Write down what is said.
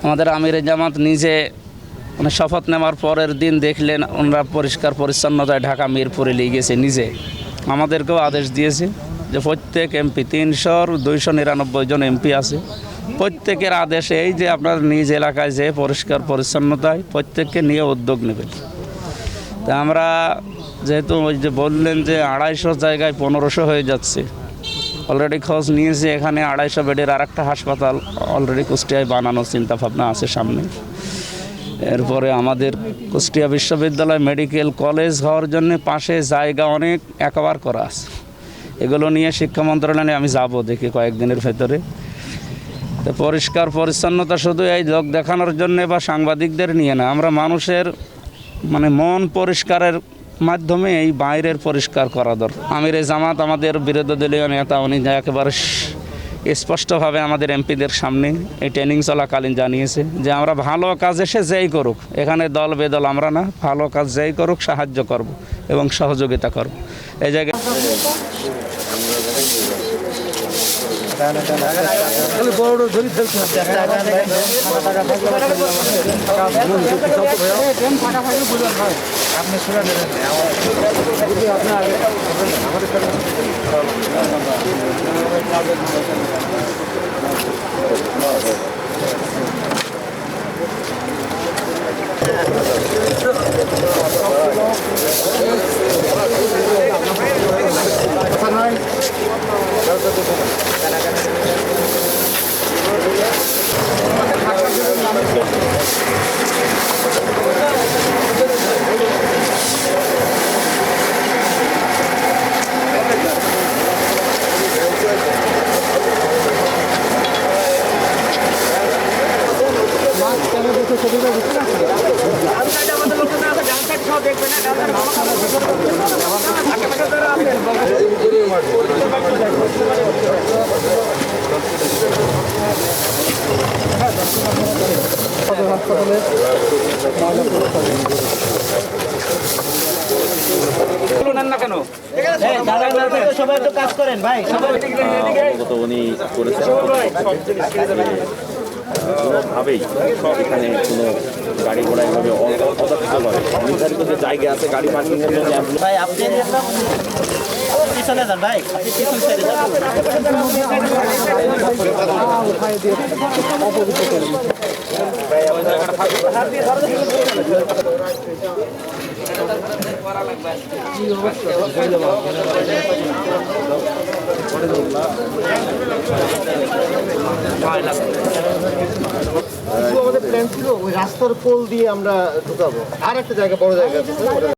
আমাদের আমিরে জামাত নিজে মানে শপথ নেওয়ার পরের দিন দেখলেন ওনারা পরিষ্কার পরিচ্ছন্নতায় ঢাকা মিরপুরে নিয়ে গেছে নিজে। আমাদেরকেও আদেশ দিয়েছে যে প্রত্যেক এমপি 299 জন এমপি আছে, প্রত্যেকের আদেশে এই যে আপনার নিজ এলাকায় যে পরিষ্কার পরিচ্ছন্নতায় প্রত্যেককে নিয়ে উদ্যোগ নেবেন। তা আমরা যেহেতু ওই যে বললেন যে 250 জায়গায় 1500 হয়ে যাচ্ছে, অলরেডি খোঁজ নিয়েছে এখানে 250 বেডের আর একটা হাসপাতাল অলরেডি কুষ্টিয়ায় বানানোর চিন্তাভাবনা আছে সামনে। এরপরে আমাদের কুষ্টিয়া বিশ্ববিদ্যালয় মেডিকেল কলেজ হওয়ার জন্য পাশে জায়গা অনেক একবার করা আছে, এগুলো নিয়ে শিক্ষা মন্ত্রণালয়ে আমি যাব দেখি কয়েকদিনের ভেতরে। তো পরিষ্কার পরিচ্ছন্নতা শুধু এই লোক দেখানোর জন্যে বা সাংবাদিকদের নিয়ে না, আমরা মানুষের মানে মন পরিষ্কারের মাধ্যমে এই বাইরের পরিষ্কার করা দরকার। আমিরে জামাত আমাদের বিরোধী দলীয় নেতা, উনি একেবারে স্পষ্টভাবে আমাদের এমপিদের সামনে এই ট্রেনিং চলাকালীন জানিয়েছে যে আমরা ভালো কাজ এসে যেই করুক, এখানে দল বেদল আমরা না, ভালো কাজ যেই করুক সাহায্য করব এবং সহযোগিতা করব। এই জায়গায় সবাই তো কাজ করেন ভাই, উনি করেছেন কোনোভাবেই এখানে কোনো গাড়ি ঘোড়া এভাবে অদক্ষ করে নির্ধারিত যে জায়গা আছে গাড়ি পার্কিংয়ের জন্য ভাই আপনি পিছনে যান ভাই, আপনি পিছন সাইডে আমাদের প্ল্যান ছিল ওই রাস্তার পোল দিয়ে আমরা ঢুকাবো, আর একটা জায়গা বড় জায়গা আছে